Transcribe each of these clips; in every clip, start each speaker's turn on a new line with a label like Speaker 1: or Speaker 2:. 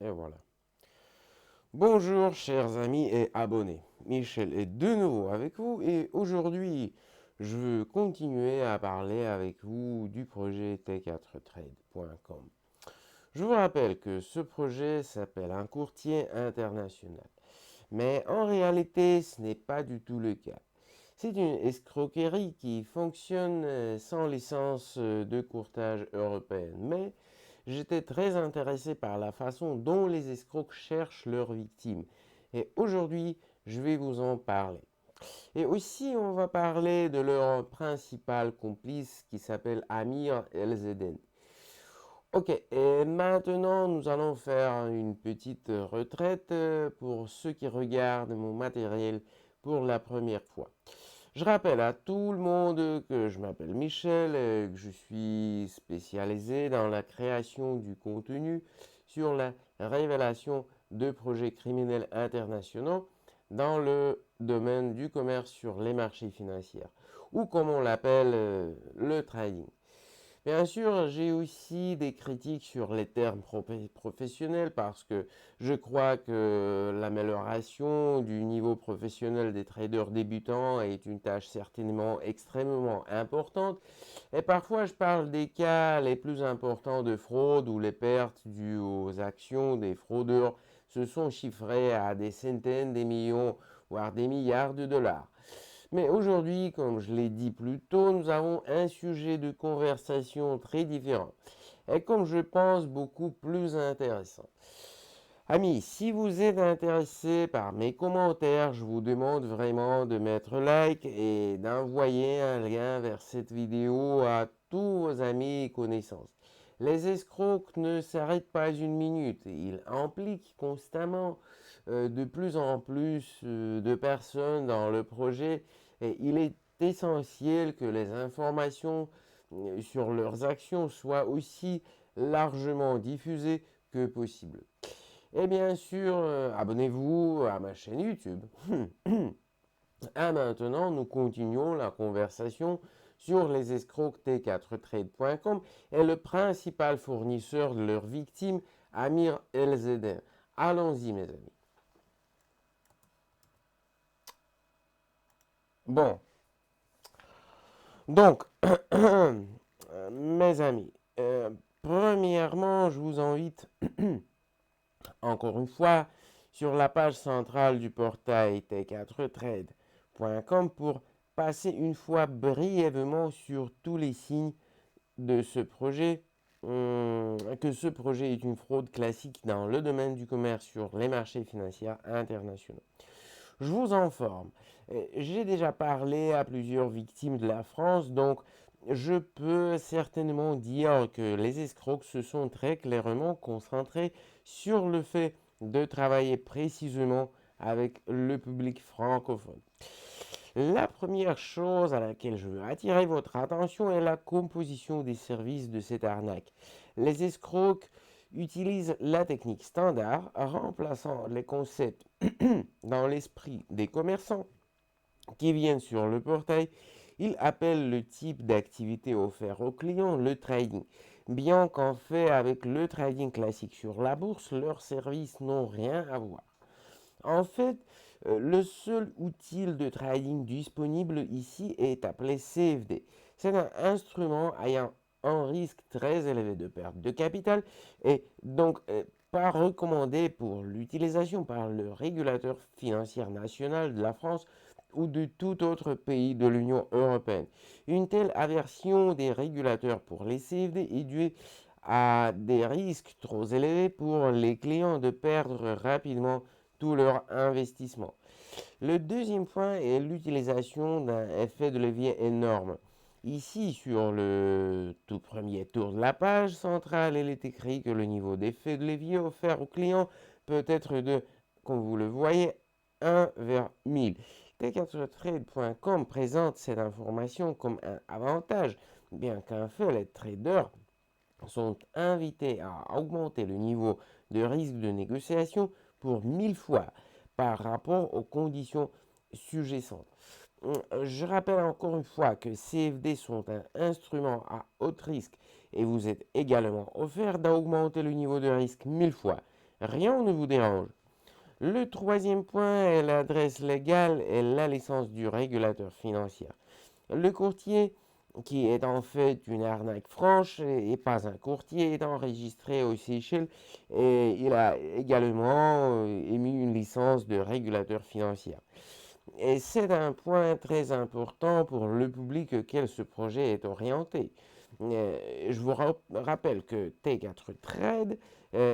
Speaker 1: Et voilà. Bonjour chers amis et abonnés. Michel est de nouveau avec vous et aujourd'hui je veux continuer à parler avec vous du projet t4trade.com. Je vous rappelle que ce projet s'appelle un courtier international. Mais en réalité ce n'est pas du tout le cas. C'est une escroquerie qui fonctionne sans licence de courtage européenne. Mais j'étais très intéressé par la façon dont les escrocs cherchent leurs victimes. Et aujourd'hui, je vais vous en parler. Et aussi, on va parler de leur principal complice qui s'appelle Amir El-Zeden. Ok, et maintenant nous allons faire une petite retraite pour ceux qui regardent mon matériel pour la première fois. Je rappelle à tout le monde que je m'appelle Michel et que je suis spécialisé dans la création du contenu sur la révélation de projets criminels internationaux dans le domaine du commerce sur les marchés financiers ou comme on l'appelle le trading. Bien sûr, j'ai aussi des critiques sur les termes professionnels parce que je crois que l'amélioration du niveau professionnel des traders débutants est une tâche certainement extrêmement importante. Et parfois, je parle des cas les plus importants de fraude où les pertes dues aux actions des fraudeurs se sont chiffrées à des centaines, des millions, voire des milliards de dollars. Mais aujourd'hui, comme je l'ai dit plus tôt, nous avons un sujet de conversation très différent et comme je pense beaucoup plus intéressant. Amis, si vous êtes intéressé par mes commentaires, je vous demande vraiment de mettre like et d'envoyer un lien vers cette vidéo à tous vos amis et connaissances. Les escrocs ne s'arrêtent pas une minute, ils impliquent constamment de plus en plus de personnes dans le projet et il est essentiel que les informations sur leurs actions soient aussi largement diffusées que possible. Et bien sûr, abonnez-vous à ma chaîne YouTube. Et maintenant, nous continuons la conversation sur les escrocs t4trade.com et le principal fournisseur de leurs victimes, Amir El-Zeden. Allons-y, mes amis. Bon, donc, mes amis, premièrement, je vous invite encore une fois sur la page centrale du portail t4trade.com pour passer une fois brièvement sur tous les signes de ce projet, que ce projet est une fraude classique dans le domaine du commerce sur les marchés financiers internationaux. Je vous informe, j'ai déjà parlé à plusieurs victimes de la France, donc je peux certainement dire que les escrocs se sont très clairement concentrés sur le fait de travailler précisément avec le public francophone. La première chose à laquelle je veux attirer votre attention est la composition des services de cette arnaque. Les escrocs utilisent la technique standard, remplaçant les concepts dans l'esprit des commerçants qui viennent sur le portail. Ils appellent le type d'activité offert aux clients le trading. Bien qu'en fait, avec le trading classique sur la bourse, leurs services n'ont rien à voir. En fait, le seul outil de trading disponible ici est appelé CFD. C'est un instrument ayant un risque très élevé de perte de capital et donc pas recommandé pour l'utilisation par le régulateur financier national de la France ou de tout autre pays de l'Union européenne. Une telle aversion des régulateurs pour les CFD est due à des risques trop élevés pour les clients de perdre rapidement tout leur investissement. Le deuxième point est l'utilisation d'un effet de levier énorme. Ici, sur le tout premier tour de la page centrale, il est écrit que le niveau d'effet de levier offert au client peut être de, comme vous le voyez, 1 vers 1000. T4trade.com présente cette information comme un avantage, bien qu'en fait, les traders sont invités à augmenter le niveau de risque de négociation pour 1000 fois par rapport aux conditions sous-jacentes. Je rappelle encore une fois que CFD sont un instrument à haut risque et vous êtes également offert d'augmenter le niveau de risque 1000 fois rien ne vous dérange. Le troisième point est l'adresse légale et la licence du régulateur financier. Le courtier, qui est en fait une arnaque franche et pas un courtier, est enregistré aux Seychelles et il a également émis une licence de régulateur financier. Et c'est un point très important pour le public auquel ce projet est orienté. Je vous rappelle que T4 Trade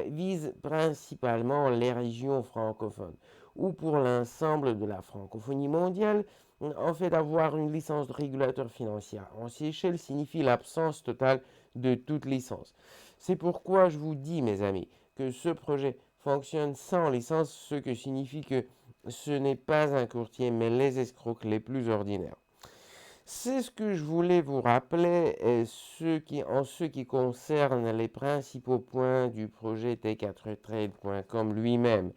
Speaker 1: vise principalement les régions francophones, ou pour l'ensemble de la francophonie mondiale. En fait, avoir une licence de régulateur financier en Seychelles signifie l'absence totale de toute licence. C'est pourquoi je vous dis, mes amis, que ce projet fonctionne sans licence, ce que signifie que ce n'est pas un courtier, mais les escrocs les plus ordinaires. C'est ce que je voulais vous rappeler et en ce qui concerne les principaux points du projet T4Trade.com lui-même.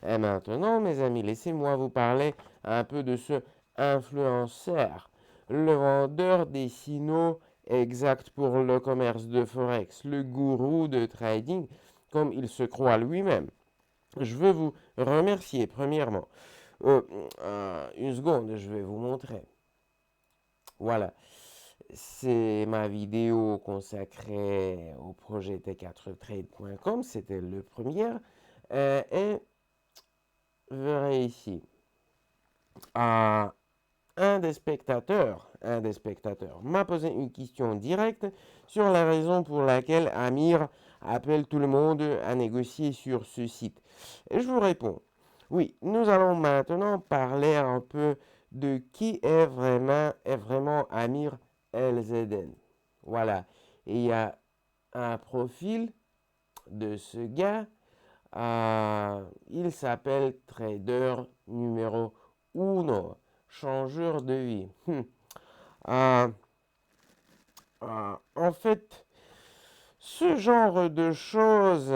Speaker 1: Et maintenant, mes amis, laissez-moi vous parler un peu de ce influenceur, le vendeur des signaux exacts pour le commerce de Forex, le gourou de trading, comme il se croit lui-même. Je veux vous remercier premièrement. Une seconde, je vais vous montrer. Voilà, c'est ma vidéo consacrée au projet T4Trade.com. C'était le premier. Et vous verrez ici, un un des spectateurs m'a posé une question directe sur la raison pour laquelle Amir appelle tout le monde à négocier sur ce site. Et je vous réponds, oui, nous allons maintenant parler un peu de qui est vraiment Amir LZN. Voilà, et il y a un profil de ce gars, il s'appelle Trader numéro 1, changeur de vie. Euh, En fait, ce genre de choses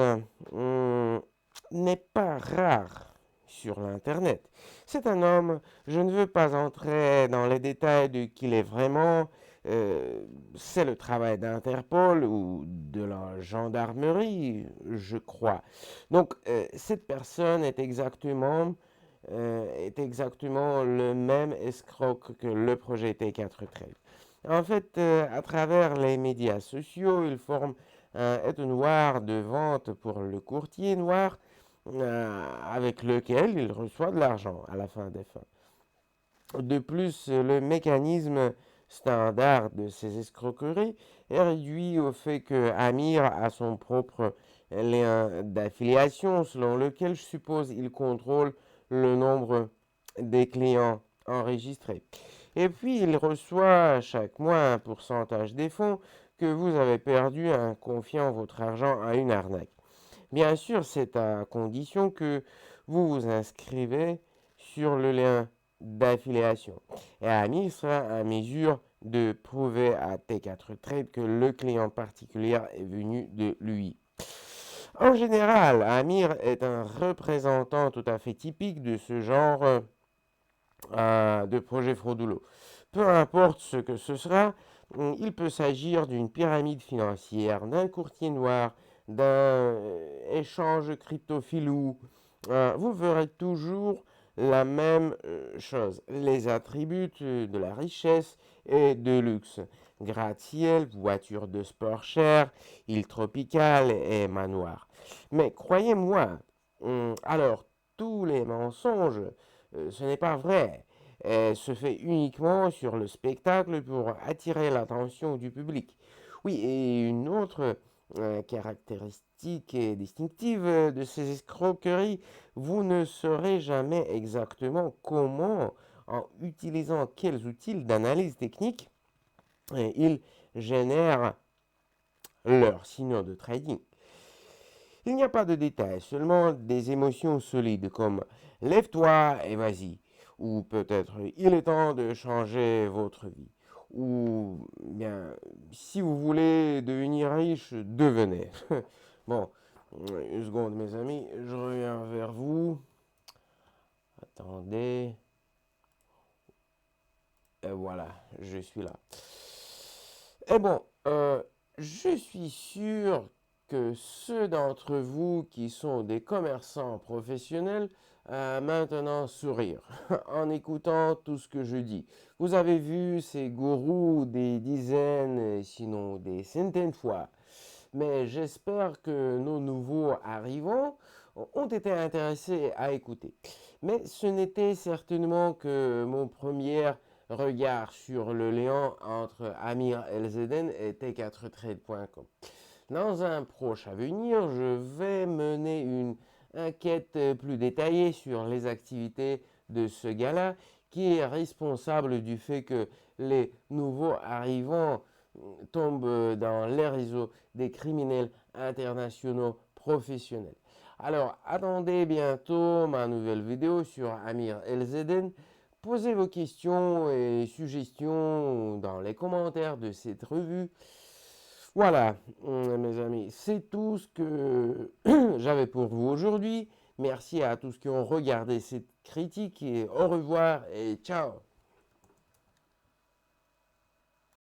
Speaker 1: n'est pas rare sur l'Internet. C'est un homme, je ne veux pas entrer dans les détails de qui il est vraiment, c'est le travail d'Interpol ou de la gendarmerie, je crois. Donc, cette personne est exactement le même escroc que le projet T4 Trade. En fait, à travers les médias sociaux, il forme un étennoir de vente pour le courtier noir avec lequel il reçoit de l'argent à la fin des fins. De plus, le mécanisme standard de ces escroqueries est réduit au fait que Amir a son propre lien d'affiliation selon lequel, je suppose, il contrôle le nombre des clients enregistrés. Et puis, il reçoit chaque mois un pourcentage des fonds que vous avez perdus en confiant votre argent à une arnaque. Bien sûr, c'est à condition que vous vous inscrivez sur le lien d'affiliation. Et Amir sera à mesure de prouver à T4 Trade que le client particulier est venu de lui. En général, Amir est un représentant tout à fait typique de ce genre de projet frauduleux. Peu importe ce que ce sera, il peut s'agir d'une pyramide financière, d'un courtier noir, d'un échange crypto-filou. Vous verrez toujours la même chose, les attributs de la richesse et de luxe. Gratte-ciel, voiture de sport chère, île tropicale et manoir. Mais croyez-moi, alors tous les mensonges, ce n'est pas vrai. Se fait uniquement sur le spectacle pour attirer l'attention du public. Oui, et une autre caractéristique et distinctive de ces escroqueries, vous ne saurez jamais exactement comment, en utilisant quels outils d'analyse technique, ils génèrent leurs signaux de trading. Il n'y a pas de détails, seulement des émotions solides comme lève-toi et vas-y, ou peut-être il est temps de changer votre vie, ou bien si vous voulez devenir riche, devenez. Bon, une seconde mes amis, je reviens vers vous. Attendez. Et voilà, je suis là. Et bon, je suis sûr que ceux d'entre vous qui sont des commerçants professionnels maintenant sourire en écoutant tout ce que je dis. Vous avez vu ces gourous des dizaines, sinon des centaines de fois, mais j'espère que nos nouveaux arrivants ont été intéressés à écouter. Mais ce n'était certainement que mon premier regard sur le lien entre Amir El-Zeden et T4Trade.com. Dans un proche avenir, je vais mener une enquête plus détaillée sur les activités de ce gars-là qui est responsable du fait que les nouveaux arrivants tombent dans les réseaux des criminels internationaux professionnels. Alors, attendez bientôt ma nouvelle vidéo sur Amir El-Zeden. Posez vos questions et suggestions dans les commentaires de cette revue. Voilà, mes amis, c'est tout ce que j'avais pour vous aujourd'hui. Merci à tous qui ont regardé cette critique et au revoir et ciao.